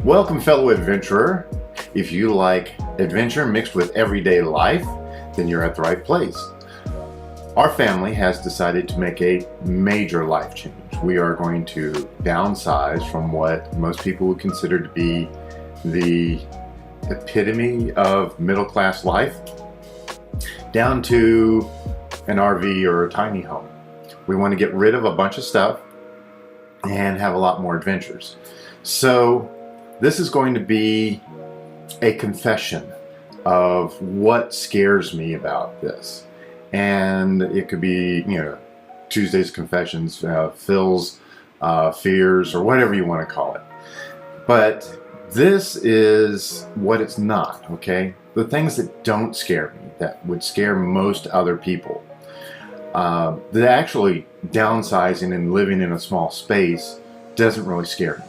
Welcome, fellow adventurer. If you like adventure mixed with everyday life, then you're at the right place. Our family has decided to make a major life change. We are going to downsize from what most people would consider to be the epitome of middle-class life down to an RV or a tiny home. We want to get rid of a bunch of stuff and have a lot more adventures. So this is going to be a confession of what scares me about this. And it could be, Tuesday's Confessions, Phil's fears, or whatever you want to call it. But this is what it's not, okay? The things that don't scare me, that would scare most other people. That actually downsizing and living in a small space doesn't really scare me.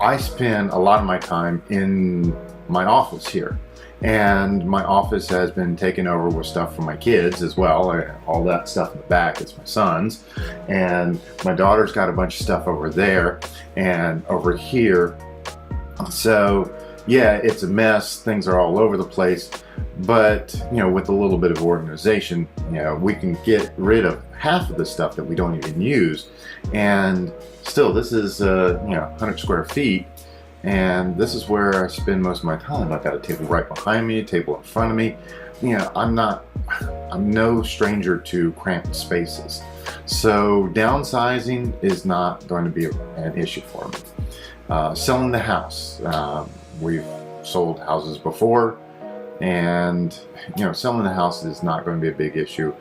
I spend a lot of my time in my office here, and my office has been taken over with stuff for my kids as well. All that stuff in the back is my son's, and my daughter's got a bunch of stuff over there and over here. So yeah, it's a mess. Things are all over the place, but with a little bit of organization, we can get rid of half of the stuff that we don't even use. And still, this is 100 square feet, and this is where I spend most of my time. I've got a table right behind me, a table in front of me. I'm no stranger to cramped spaces. So downsizing is not going to be an issue for me. Selling the house. We've sold houses before, and selling the house is not going to be a big issue.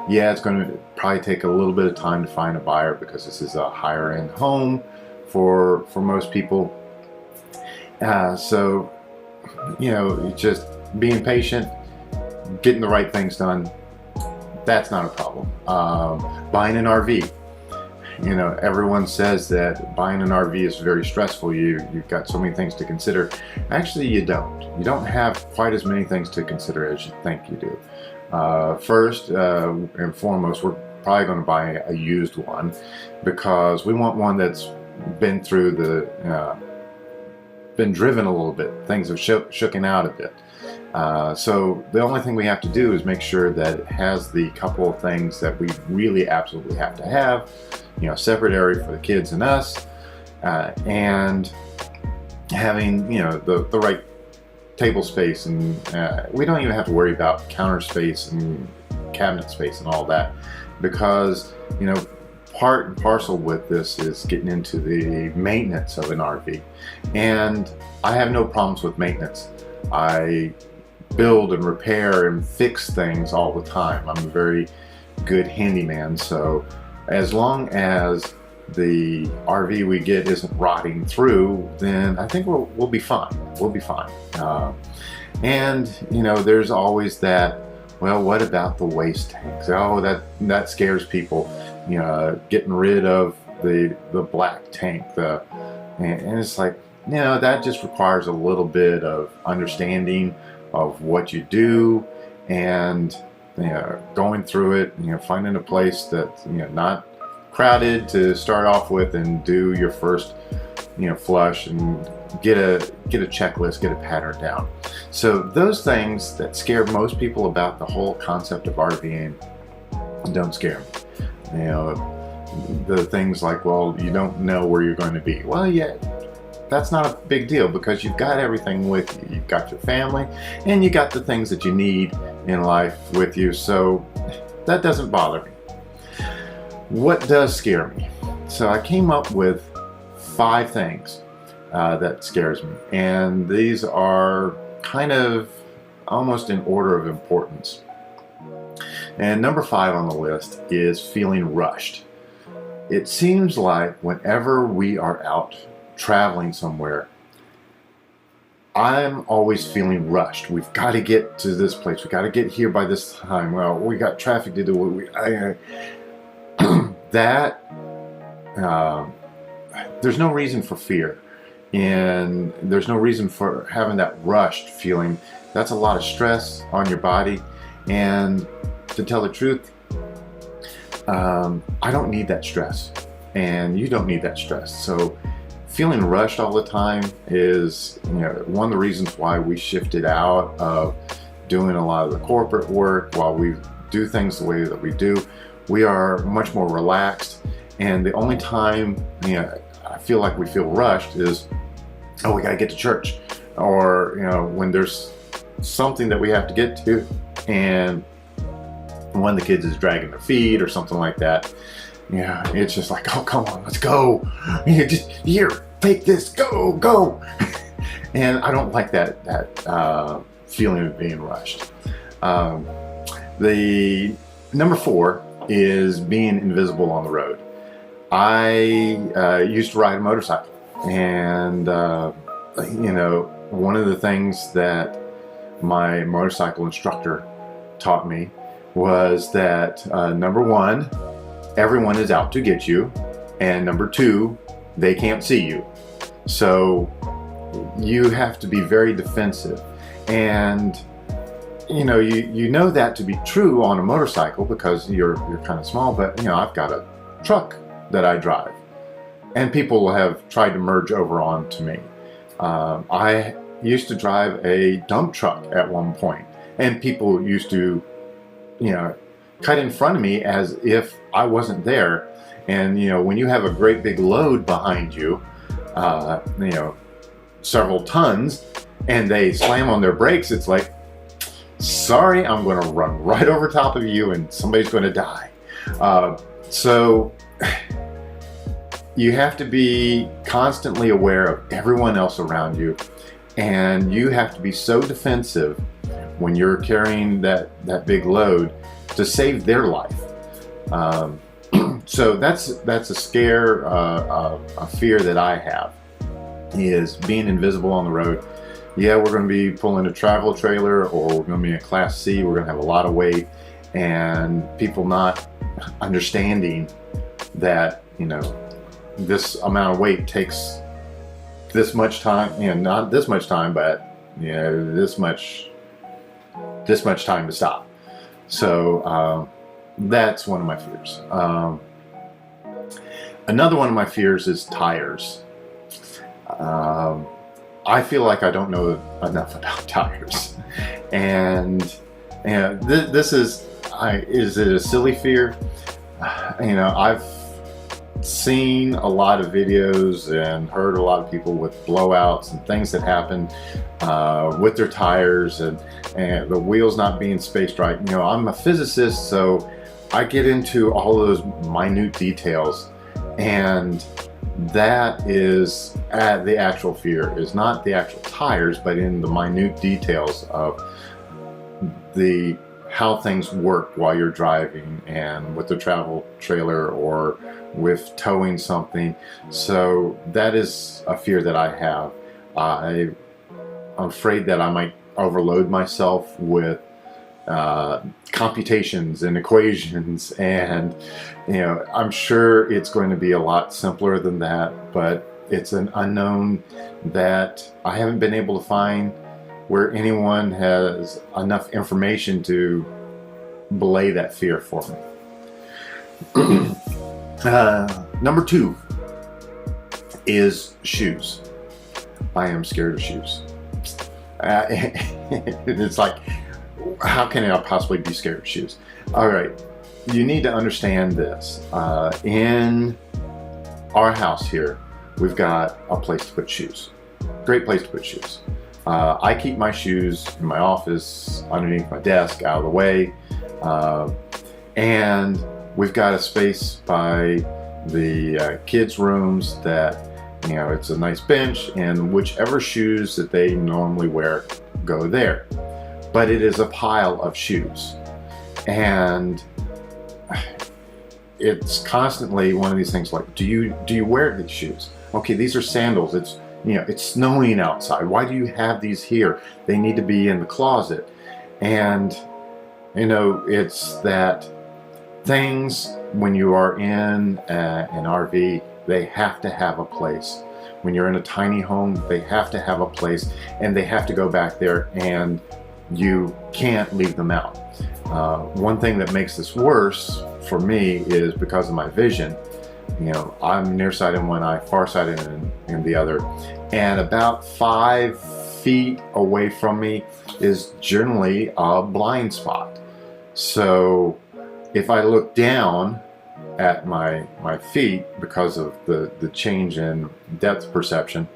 Yeah, it's going to probably take a little bit of time to find a buyer because this is a higher end home for most people. So just being patient, getting the right things done, that's not a problem. Buying an RV. Everyone says that buying an RV is very stressful. You've got so many things to consider. Actually, you don't. You don't have quite as many things to consider as you think you do. First and foremost, we're probably going to buy a used one because we want one that's been through been driven a little bit. Things have shooken out a bit. So the only thing we have to do is make sure that it has the couple of things that we really absolutely have to have. Separate area for the kids and us, and having the right table space, and we don't even have to worry about counter space and cabinet space and all that, because part and parcel with this is getting into the maintenance of an RV, and I have no problems with maintenance. I build and repair and fix things all the time. I'm a very good handyman, so as long as the RV we get isn't rotting through, then I think we'll be fine. We'll be fine. And there's always that, well, what about the waste tanks? Oh, that scares people. Getting rid of the black tank. And it's like, that just requires a little bit of understanding of what you do, and going through it, finding a place that's not crowded to start off with, and do your first flush and get a checklist, get a pattern down. So those things that scare most people about the whole concept of RVing don't scare me. The things like, well, you don't know where you're going to be. Well, yeah, that's not a big deal because you've got everything with you. You've got your family, and you got the things that you need in life with you, so that doesn't bother me. What does scare me? So I came up with 5 things that scares me, and these are kind of almost in order of importance. And number 5 on the list is feeling rushed. It seems like whenever we are out traveling somewhere, I'm always feeling rushed. We've got to get to this place. We've got to get here by this time. Well, we got traffic to do. There's no reason for fear, and there's no reason for having that rushed feeling. That's a lot of stress on your body, and to tell the truth, I don't need that stress, and you don't need that stress. So feeling rushed all the time is, one of the reasons why we shifted out of doing a lot of the corporate work. While we do things the way that we do, we are much more relaxed, and the only time I feel like we feel rushed is, oh, we got to get to church, or when there's something that we have to get to, and one of the kids is dragging their feet or something like that. It's just like, oh, come on, let's go. Just here, take this, go. And I don't like that feeling of being rushed. The number 4 is being invisible on the road. I used to ride a motorcycle, and one of the things that my motorcycle instructor taught me was that number 1, everyone is out to get you, and number 2, they can't see you. So you have to be very defensive, and you know that to be true on a motorcycle because you're kind of small. But I've got a truck that I drive, and people have tried to merge over onto me. I used to drive a dump truck at one point, and people used to cut in front of me as if I wasn't there. And when you have a great big load behind you, several tons, and they slam on their brakes, it's like, sorry, I'm going to run right over top of you and somebody's going to die. So you have to be constantly aware of everyone else around you, and you have to be so defensive when you're carrying that big load to save their life. So that's a scare, a fear that I have, is being invisible on the road. Yeah, we're going to be pulling a travel trailer, or we're going to be in a Class C. We're going to have a lot of weight, and people not understanding that this amount of weight takes this much time, not this much time, but this much time to stop. So that's one of my fears. Another one of my fears is tires. I feel like I don't know enough about tires, and this is it a silly fear? I've seen a lot of videos and heard a lot of people with blowouts and things that happen with their tires, and the wheels not being spaced right. I'm a physicist, so I get into all of those minute details, and that is the actual fear, is not the actual tires, but in the minute details of how things work while you're driving, and with the travel trailer or with towing something. So that is a fear that I have. I'm afraid that I might overload myself with computations and equations, and I'm sure it's going to be a lot simpler than that, but it's an unknown that I haven't been able to find where anyone has enough information to belay that fear for me. Number 2 is shoes. I am scared of shoes. It's like, how can I possibly be scared of shoes? All right, you need to understand this. In our house here, we've got a place to put shoes. Great place to put shoes. I keep my shoes in my office, underneath my desk, out of the way. And we've got a space by the kids' rooms that, it's a nice bench, and whichever shoes that they normally wear go there. But it is a pile of shoes, and it's constantly one of these things like, do you wear these shoes? Okay, these are sandals. It's snowing outside. Why do you have these here? They need to be in the closet. And it's that things, when you are in an RV, they have to have a place. When you're in a tiny home, they have to have a place, and they have to go back there, and you can't leave them out. One thing that makes this worse for me is because of my vision. I'm nearsighted in one eye, farsighted in the other, and about 5 feet away from me is generally a blind spot. So if I look down at my feet, because of the change in depth perception,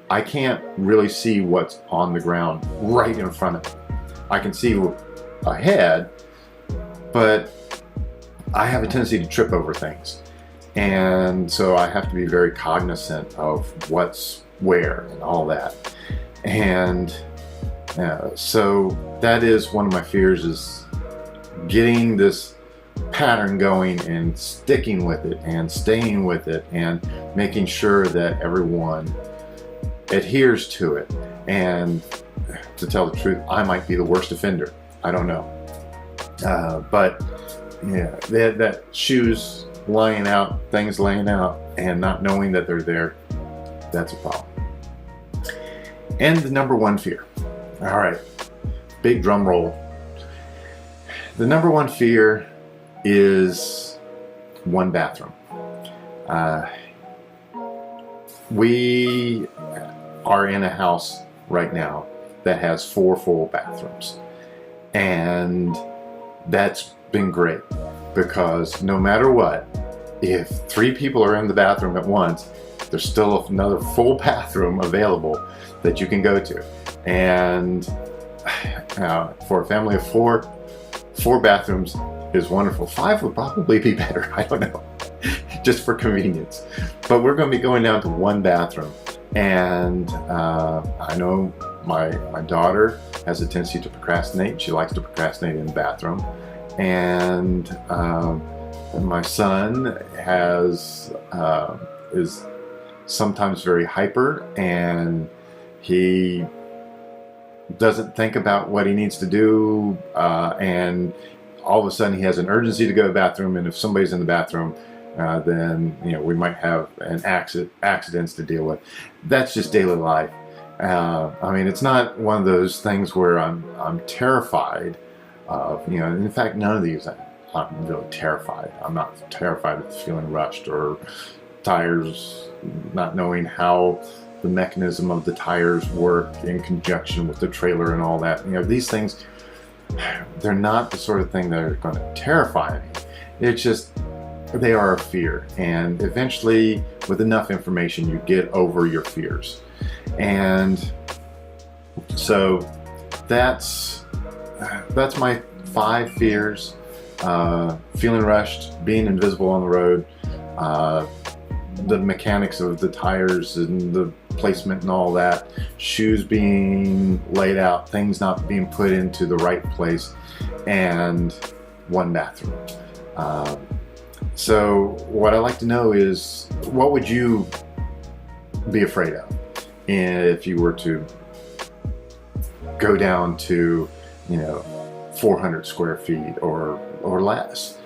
I can't really see what's on the ground right in front of me. I can see ahead, but I have a tendency to trip over things. And so I have to be very cognizant of what's where and all that. And so that is one of my fears, is getting this pattern going and sticking with it and staying with it and making sure that everyone adheres to it. And to tell the truth, I might be the worst offender. I don't know. But yeah, that shoes lying out, things laying out, and not knowing that they're there, that's a problem. And the number one fear. All right, big drum roll. The number one fear is one bathroom. We are in a house right now that has 4 full bathrooms, and that's been great, because no matter what, if 3 people are in the bathroom at once, there's still another full bathroom available that you can go to. And for a family of 4 bathrooms is wonderful. 5 would probably be better, I don't know, just for convenience. But we're going to be going down to 1 bathroom. And I know my daughter has a tendency to procrastinate. She likes to procrastinate in the bathroom. And my son is sometimes very hyper, and he doesn't think about what he needs to do, and all of a sudden he has an urgency to go to the bathroom, and if somebody's in the bathroom, then we might have accidents to deal with. That's just daily life. I mean, it's not one of those things where I'm terrified of, in fact, none of these I'm really terrified. I'm not terrified of feeling rushed or tires, not knowing how the mechanism of the tires work in conjunction with the trailer and all that. These things, they're not the sort of thing that are going to terrify me. It's just, they are a fear. And eventually, with enough information, you get over your fears. And so that's my 5 fears. Feeling rushed, being invisible on the road, the mechanics of the tires and the placement and all that, shoes being laid out, things not being put into the right place, and 1 bathroom. So what I'd like to know is, what would you be afraid of if you were to go down to 400 square feet or less?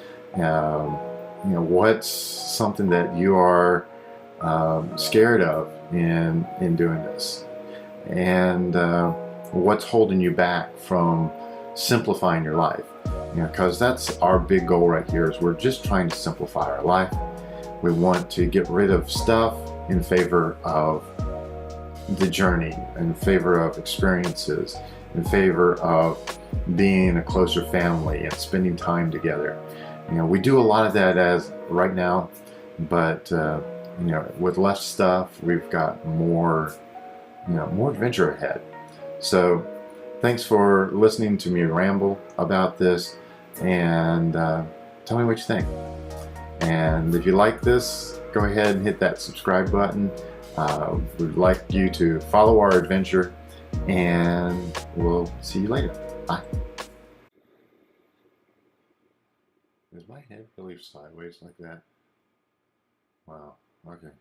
What's something that you are scared of in doing this, and what's holding you back from simplifying your life? Because that's our big goal right here, is we're just trying to simplify our life. We want to get rid of stuff in favor of the journey, in favor of experiences, in favor of being a closer family and spending time together. We do a lot of that as right now, but with less stuff, we've got more adventure ahead. So thanks for listening to me ramble about this, and tell me what you think. And if you like this, go ahead and hit that subscribe button. We'd like you to follow our adventure, and we'll see you later. Bye. Is my head really sideways like that? Wow. Okay.